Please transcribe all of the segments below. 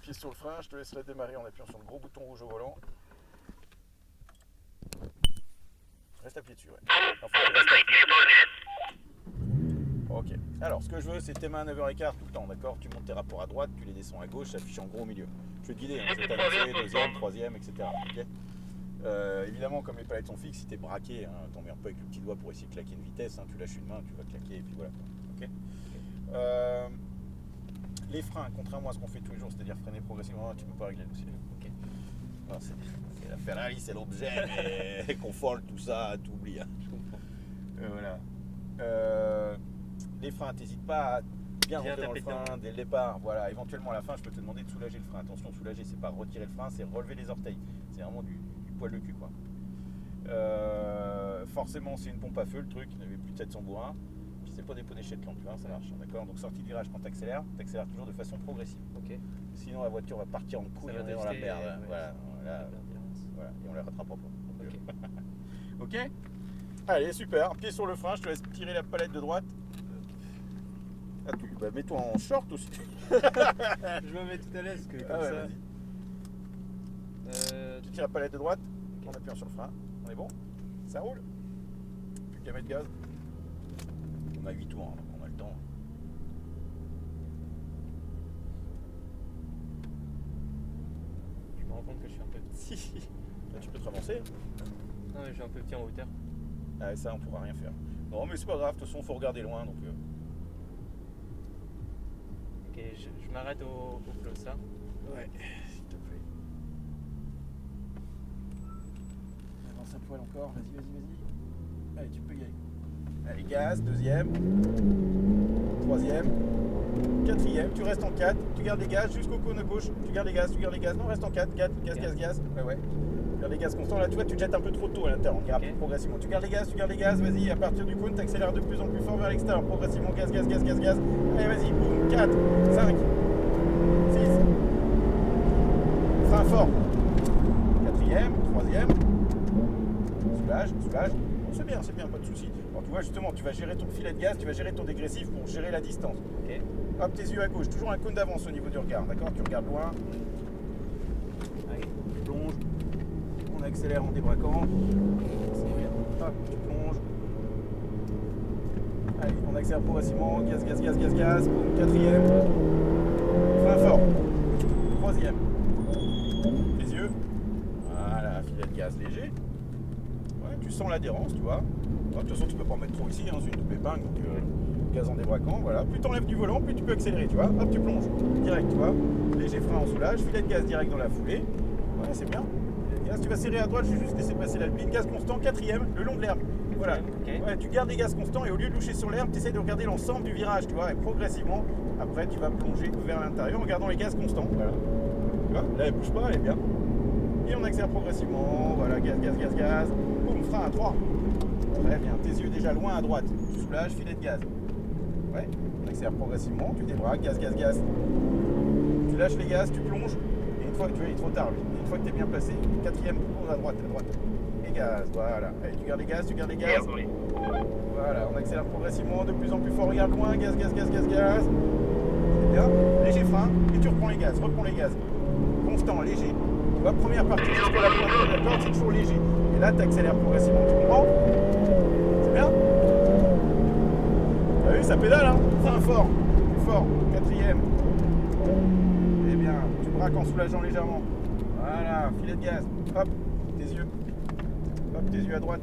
pied sur le frein, je te laisserai démarrer en appuyant sur le gros bouton rouge au volant. Reste appuyé dessus, ouais. Enfin, reste appuyé. Ok. Alors, ce que je veux, c'est tes mains à 9h15 tout le temps, d'accord? Tu montes tes rapports à droite, tu les descends à gauche, ça affiche en gros au milieu. Je vais te guider, hein, je vais t'annoncer, deuxième, troisième, etc. Ok. Évidemment, comme les palettes sont fixes, si t'es braqué, hein, t'emmerdes pas avec le petit doigt pour essayer de claquer une vitesse, hein, tu lâches une main, tu vas claquer et puis voilà. Ok. Les freins, contrairement à ce qu'on fait tous les jours, c'est-à-dire freiner progressivement, tu peux pas régler aussi. Ok. Alors, c'est la Ferrari, c'est l'objet, mais confort, tout ça, tu oublies. Hein. Je comprends. Voilà. Les freins, t'hésites pas à bien rentrer dans le frein dès le départ. Voilà, éventuellement à la fin, je peux te demander de soulager le frein. Attention, soulager, c'est pas retirer le frein, c'est relever les orteils. C'est vraiment du poil de cul, quoi. Forcément, c'est une pompe à feu, le truc. Il n'avait plus de 700 bourrins. Puis c'est pas des pots d'échelle-clan, tu vois, ça marche. D'accord. Donc sortie de virage, quand t'accélères toujours de façon progressive. Ok. Sinon, la voiture va partir en couille, on est dans la merde. Ouais, voilà. Et on la rattrapera pas. Ok. Ok. Allez, super. Pied sur le frein, je te laisse tirer la palette de droite. Ah, mets-toi en short aussi. Je me mets tout à l'aise que comme ça. Tu tires la palette de droite en appuyant sur le frein. On est bon? Ça roule? Plus qu'à mettre gaz. On a 8 tours, hein, donc on a le temps. Je me rends compte que je suis un peu petit. Là, tu peux te ramasser. Non, mais je suis un peu petit en hauteur. Ah, ça, on pourra rien faire. Non, mais c'est pas grave, de toute façon, faut regarder loin. Donc, Ok, je m'arrête au close là. Ouais, s'il te plaît. Avance un poil encore, vas-y. Allez, tu peux y aller. Allez, gaz, deuxième, troisième, quatrième, tu restes en 4, tu gardes les gaz jusqu'au cône gauche, tu gardes les gaz, non, reste en 4, gaz, ouais. Tu gardes les gaz constants, là tu vois, tu te jettes un peu trop tôt à l'intérieur, on ira plus progressivement. Tu gardes les gaz, vas-y, à partir du cône, tu accélères de plus en plus fort vers l'extérieur, progressivement, gaz. Allez, vas-y, boum, 4, 5, 6, frein fort, quatrième, troisième, soulage. C'est bien, pas de soucis. Alors tu vois justement, tu vas gérer ton filet de gaz, tu vas gérer ton dégressif pour gérer la distance. Ok. Hop, tes yeux à gauche, toujours un cône d'avance au niveau du regard, d'accord? Tu regardes loin. Allez, tu plonges. On accélère en débraquant. Hop, tu plonges. Allez, on accélère progressivement. Gaz. Boum, quatrième. Frein fort. Troisième. Les yeux. Voilà, filet de gaz léger. Tu sens l'adhérence, tu vois. De toute façon, tu peux pas en mettre trop ici, hein, c'est une double épingle, donc gaz en débraquant, voilà. Plus t'enlèves du volant, plus tu peux accélérer, tu vois. Hop, tu plonges, direct, tu vois. Léger frein en soulage, filet de gaz direct dans la foulée. Ouais, c'est bien. Filet de gaz, tu vas serrer à droite, je vais juste laisser passer l'alpine. Gaz constant, quatrième, le long de l'herbe. Voilà. Okay. Ouais, tu gardes les gaz constants et au lieu de loucher sur l'herbe, tu essaies de regarder l'ensemble du virage, tu vois. Et progressivement, après, tu vas plonger vers l'intérieur en gardant les gaz constants. Voilà. Tu vois, là, elle bouge pas, elle est bien. Et on accélère progressivement, voilà, gaz. Boum, frein à 3. Très bien, tes yeux déjà loin à droite. Tu soulages, filet de gaz. Ouais, on accélère progressivement, tu débraques, gaz. Tu lâches les gaz, tu plonges. Et une fois que tu vois, il est trop tard lui. Et une fois que tu es bien placé, quatrième, plonge à droite. Et gaz, voilà. Allez, tu gardes les gaz. Voilà, on accélère progressivement, de plus en plus fort, regarde loin, gaz. C'est bien, léger frein, et tu reprends les gaz. Constant, léger. Tu vois, première partie jusqu'à la pointe de la corde, c'est toujours léger. Et là, tu accélères progressivement, tu comprends? C'est bien? T'as vu, ça pédale, hein? Frein fort, plus fort, quatrième. Eh bien, tu braques en soulageant légèrement. Voilà, filet de gaz. Hop, tes yeux à droite.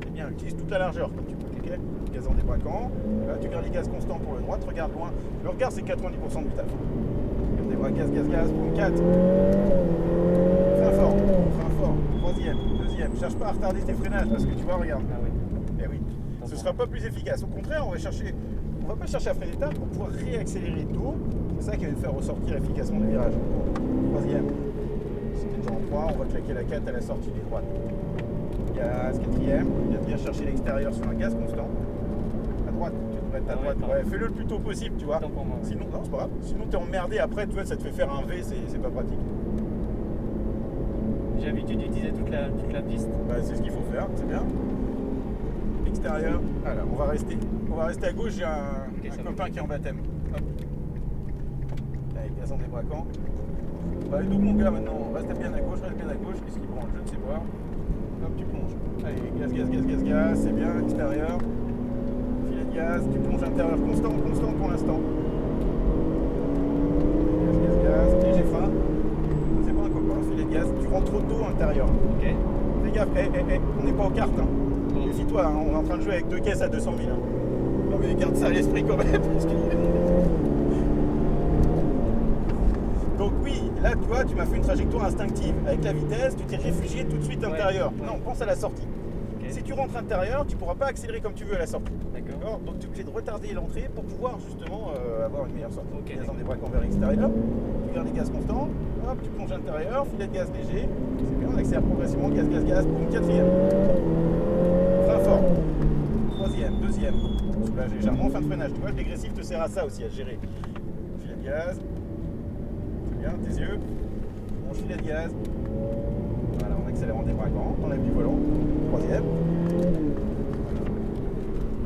Eh bien, utilise toute la largeur comme tu peux, ok? Gaz en débraquant. Là, tu gardes les gaz constants pour le droit, regarde loin. Le regard, c'est 90% du taf. Gaz, boum, 4. Frein fort, troisième, deuxième. Cherche pas à retarder tes freinages parce que tu vois, regarde. Ah oui. Eh oui, ce sera pas plus efficace. Au contraire, on va pas chercher à freiner tard pour pouvoir réaccélérer tôt. C'est ça qui va nous faire ressortir efficacement du virage. Troisième. C'était déjà en 3, on va claquer la 4 à la sortie du droite. Gaz, quatrième. Bien chercher l'extérieur sur un gaz constant. À droite, tu devrais être à droite. Ouais, fais-le le plus tôt possible, tu vois. Sinon, non, c'est pas grave. Sinon, t'es emmerdé après, tu vois, ça te fait faire un V, c'est pas pratique. J'ai l'habitude d'utiliser toute la piste. Bah, c'est ce qu'il faut faire, c'est bien. Extérieur. Alors, on va rester à gauche, j'ai un copain qui est en baptême. Hop. Allez, gaz en débraquant. Allez, double mon gars maintenant, reste bien à gauche, qu'est-ce qu'il branle, je ne sais pas. Hop, tu plonges. Allez, gaz, c'est bien, extérieur. Filet de gaz, tu plonges intérieur, constant pour l'instant. Gaz, léger frein. C'est pas un copain, filet de gaz, tu rentres trop tôt intérieur. Ok. Fais gaffe, on n'est pas aux cartes. Hein. Méfie-toi, hein, on est en train de jouer avec 2 caisses à 200 000. Hein. Non mais garde ça à l'esprit quand même. Parce que... Donc oui, là tu vois, tu m'as fait une trajectoire instinctive. Avec la vitesse, tu t'es réfugié tout de suite intérieur. Ouais. Non, pense à la sortie. Okay. Si tu rentres intérieur, tu ne pourras pas accélérer comme tu veux à la sortie. D'accord. Donc tu es obligé de retarder l'entrée pour pouvoir justement avoir une meilleure sortie. Okay, gaz en débraquant vers l'extérieur, tu gardes les gaz constants, hop, tu plonges intérieur, filet de gaz léger, c'est bien, on accélère progressivement, gaz, boum, 4e. Frein fort. 3e, 2e. Soulage légèrement, fin de freinage. Tu vois, le dégressif te sert à ça aussi, à gérer. Filet de gaz. C'est bien, tes yeux. Bon, filet de gaz. Voilà, on accélère en débraquant, on enlève du volant. 3e.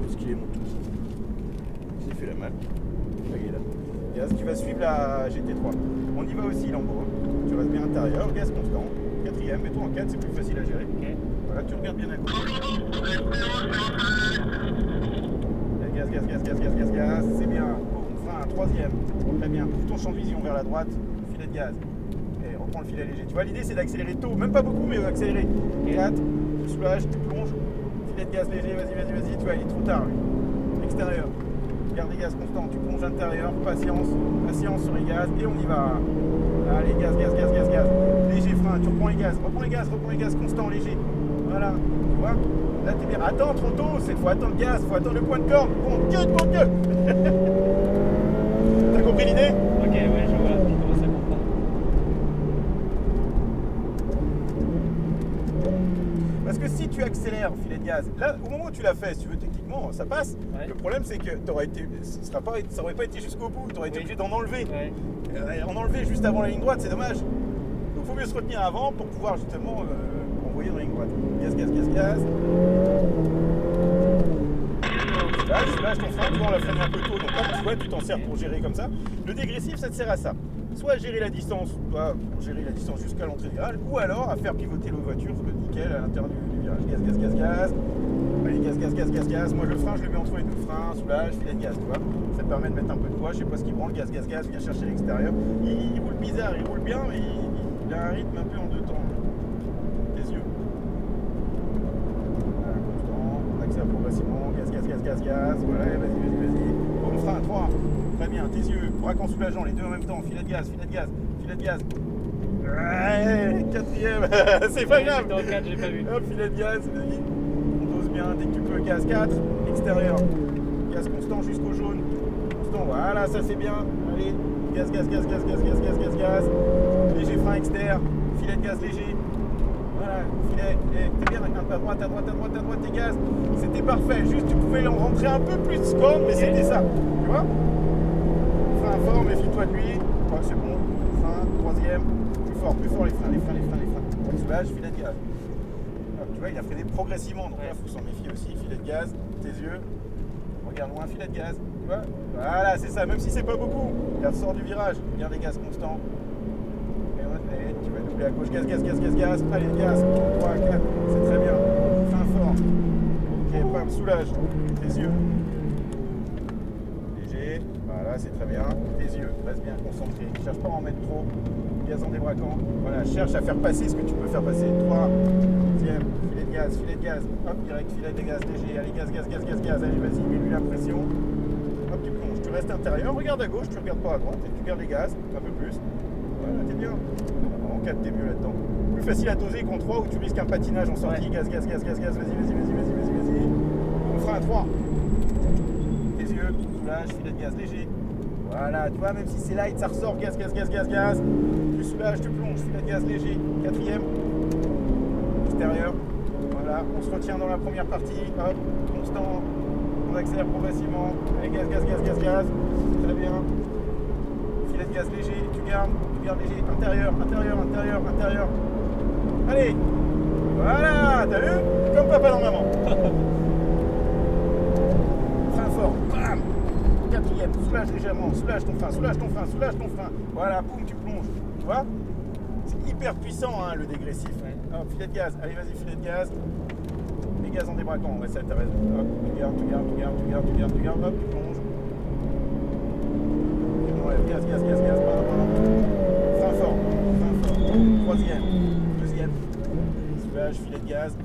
Est-ce qu'il est mon tout? J'ai fait la malle. Regarde là. Gaz, tu vas suivre la GT3. On y va aussi, Lambo. Tu restes bien intérieur, gaz constant. 4e, mets-toi en 4, c'est plus facile à gérer. Okay. Voilà, tu regardes bien à gauche. Gaz, c'est bien. Boum, frein, 3e. Très bien. Ouvre ton champ de vision vers la droite. Filet de gaz. Et reprends le filet léger. Tu vois, l'idée c'est d'accélérer tôt. Même pas beaucoup, mais accélérer. 4, tu soulages, tu plonges. Filet de gaz léger, vas-y. Tu vois, il est trop tard. Lui. Extérieur. Garde les gaz constants. Tu plonges intérieur. Patience sur les gaz. Et on y va. Allez, gaz. Léger frein. Tu reprends les gaz. Reprends les gaz constants, léger. Voilà. Tu vois? Là, t'es bien. Attends, trop tôt. Il faut attendre le gaz. Il faut attendre le point de corde. Bon Dieu. T'as compris l'idée? Ok, ouais, je vois. Je commence à comprendre. Parce que si tu accélères filet de gaz, là, au moment où tu l'as fait, si tu veux, techniquement, ça passe. Ouais. Le problème, c'est que ça aurait pas été jusqu'au bout. Tu aurais été obligé d'en enlever. Ouais. En enlever juste avant la ligne droite, c'est dommage. Donc, il faut mieux se retenir avant pour pouvoir justement envoyer dans la ligne droite. Gaz. Là, ton frein, tu vois, on l'a freiné un peu tôt, donc là, tu vois, tu t'en sers pour gérer comme ça. Le dégressif, ça te sert à ça. Soit à gérer la distance, pour gérer la distance jusqu'à l'entrée du virage, ou alors à faire pivoter l'autre voiture nickel à l'intérieur du virage. Gaz. Allez, gaz. Moi, le frein, je le mets entre les deux freins, soulage, filet de gaz, tu vois. Ça te permet de mettre un peu de poids, je sais pas ce qu'il branle, gaz, viens chercher l'extérieur. Il roule bizarre, il roule bien, mais il a un rythme un peu en 2 temps. Tes yeux. Voilà, constant, on accélère progressivement, gaz. Voilà, vas-y. Bon, frein, 3. Très bien, tes yeux, braque en soulageant, les deux en même temps, filet de gaz. Ouais, 4e, c'est pas grave. Dans le 4, j'ai pas vu. Hop, filet de gaz, vas-y. On dose bien dès que tu peux, gaz 4, extérieur. Gaz constant jusqu'au jaune. Constant, voilà, ça c'est bien. Allez, gaz. Léger frein externe, filet de gaz léger. Voilà, filet, t'es bien, à droite, tes gaz. C'était parfait, juste tu pouvais en rentrer un peu plus de secondes, mais c'était ça. Tu vois? Frein fort, méfie-toi de lui. Ouais, c'est bon. Frein, 3e. Plus fort les freins. Soulage, filet de gaz. Alors, tu vois, il a freiné progressivement, donc là, il faut s'en méfier aussi. Filet de gaz, tes yeux. Regarde loin, filet de gaz. Tu vois? Voilà, c'est ça, même si c'est pas beaucoup. Regarde, sors du virage. Garde les gaz constants. Et tu vas doubler à gauche. Gaz. Allez, gaz. 3, 4. C'est très bien. Frein fort. Ok, pam, soulage. Tes yeux. Léger. Voilà, c'est très bien. Tes yeux, reste bien concentré. Cherche pas à en mettre trop. Gaz en débraquant. Voilà, cherche à faire passer ce que tu peux faire passer. 3, 4e, filet de gaz. Hop, direct, filet de gaz léger. Allez, gaz. Allez, vas-y, mets-lui la pression. Hop, tu plonges. Tu restes intérieur. Regarde à gauche, tu regardes pas à droite. Et tu gardes les gaz, un peu plus. Voilà, t'es bien. En 4, t'es mieux là-dedans. Plus facile à doser qu'en 3 où tu risques un patinage en sortie. Gaz. Vas-y. On fera un 3. Tes yeux, soulage, filet de gaz léger. Voilà, tu vois, même si c'est light, ça ressort, gaz. Tu soulages, tu plonges, filet de gaz léger, 4e, extérieur. Voilà, on se retient dans la première partie, hop, constant, on accélère progressivement. Allez, gaz. Très bien. Filet de gaz léger, tu gardes léger, intérieur. Allez, voilà, t'as vu? Comme papa dans maman. Frein fort, bam, 4e. quatrième, soulage légèrement, soulage ton frein, soulage ton frein, soulage ton frein. Voilà, boum, tu plonges. Tu vois? C'est hyper puissant hein, le dégressif. Hop, filet de gaz, allez vas-y, filet de gaz. Les gaz en débraquant, ouais, ça t'as raison. Hop, tu gardes, hop, tu plonges. Gaz, frein fort. Troisième, deuxième. Soulage, filet de gaz.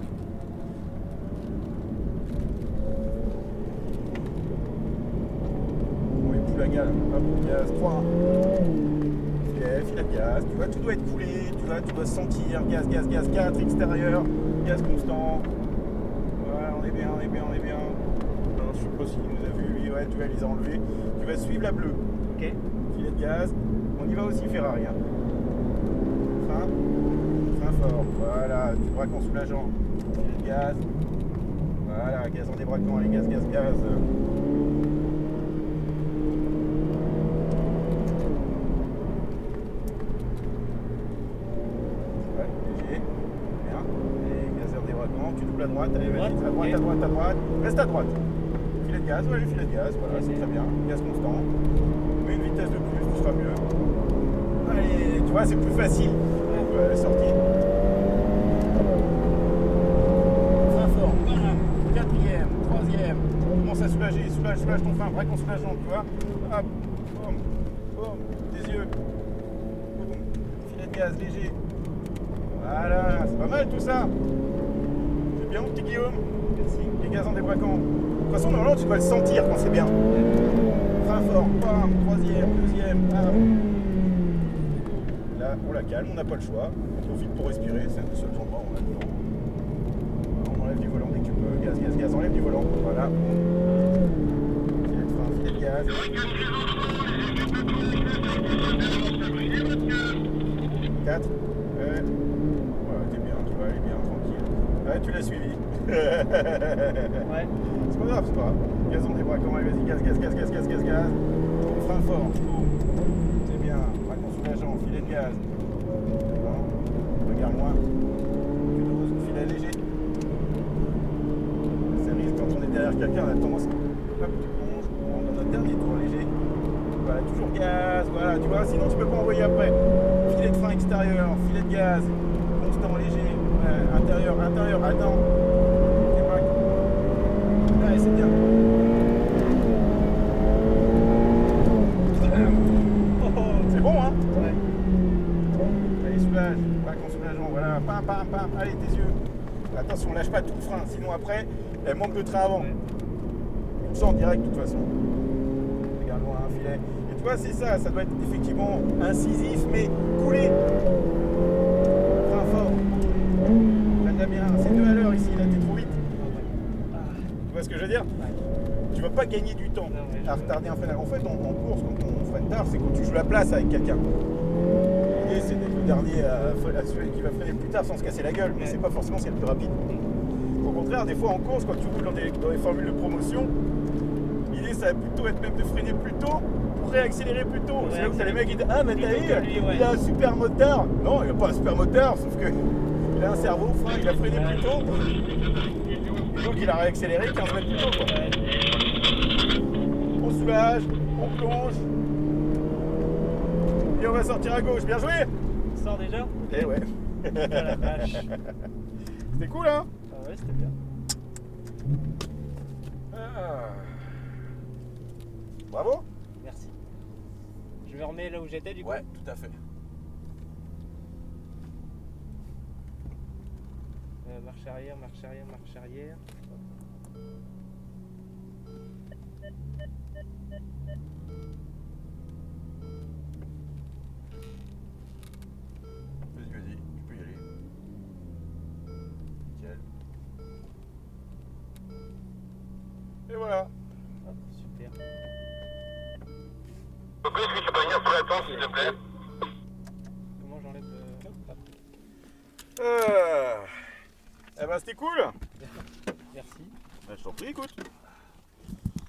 La gale, hop, gaz, 3, filet de gaz, tu vois, tout doit être coulé, tu dois sentir, gaz, 4, extérieur, gaz constant, voilà, on est bien, non, je sais pas s'il nous a vu, lui, ouais, tu vas les enlever, tu vas suivre la bleue, ok, filet de gaz, on y va aussi Ferrari, hein. Frein fort, voilà, tu braques en soulageant, filet de gaz, voilà, gaz en débraquant, allez, gaz, tu doubles à droite, allez vas-y, à droite, reste à droite. Filet de gaz, ouais, filet de gaz, voilà, c'est très bien, gaz constant. Mais une vitesse de plus, tu seras mieux. Allez, tu vois, c'est plus facile pour sortir. Frein fort, voilà, quatrième, troisième, commence à soulager, soulage ton frein, braque en soulageant, tu vois. Hop, boum, des yeux, boum, filet de gaz léger. Voilà, c'est pas mal tout ça. Bien mon petit Guillaume. Merci. Les gaz en débraquant. De toute façon, normalement, tu dois le sentir quand c'est bien. Frein fort, bam, troisième, deuxième, bam. Là, on la calme, on n'a pas le choix. On profite pour respirer, c'est un des seuls endroits où on a le temps. On enlève du volant dès que tu peux. Gaz, enlève du volant. Voilà. Filet de frein, filet de gaz. 4. T'es bien, tu vas aller bien, tranquille. Ouais, tu l'as suivi. Ouais. C'est pas grave. Gaz en débraquant, allez vas-y, gaz. Frein fort. C'est bien. Braque en soulageant, filet de gaz. Regarde loin. Tu doses, filet léger. Ça risque quand on est derrière quelqu'un, on a tendance. Hop, tu plonges, on rentre dans notre dernier tour léger. Voilà, toujours gaz, voilà, tu vois, sinon tu peux pas envoyer après. Filet de frein extérieur, filet de gaz, constant léger, intérieur, attends. Allez, c'est bien. C'est bon, hein? Ouais. Allez, soulage, braque en soulageant, voilà, pam, allez, tes yeux. Attention, lâche pas tout le frein, sinon après, elle manque de train avant. Tu le sens en direct de toute façon. Regarde loin, un filet. Et tu vois, c'est ça, ça doit être effectivement incisif, mais coulé. Frein fort. Freine-la bien, c'est 2 à l'heure ici, là, t'es trop vite. Tu vois ce que je veux dire? Tu vas pas gagner du temps à retarder un freinage. En fait, en course, quand on freine tard, c'est quand tu joues la place avec quelqu'un. L'idée, c'est d'être le dernier à celui qui va freiner plus tard sans se casser la gueule, mais c'est pas forcément ce qui est le plus rapide. Au contraire, des fois en course, quand tu roules dans les formules de promotion, l'idée, ça va plutôt être même de freiner plus tôt pour réaccélérer plus tôt. C'est là où t'as les mecs qui disent ah, mais t'as vu, il a un super moteur. Non, il a pas un super moteur, sauf que il a un cerveau, frein, il a freiné plus tôt. Et donc il a réaccéléré 15 mètres plus tôt, quoi. On soulage, on plonge. Et on va sortir à gauche. Bien joué! On sort déjà? Eh ouais. Ah la vache. C'était cool, hein? Ah ouais, c'était bien. Ah. Bravo! Merci. Je me remets là où j'étais du coup? Ouais, tout à fait. Marche arrière. Vas-y, tu peux y aller. Nickel. Et voilà. Hop, super. Est-ce que tu peux venir sur la tente, s'il te plaît? Comment j'enlève hop. Eh ben c'était cool. Merci. Ben, je t'en prie, écoute.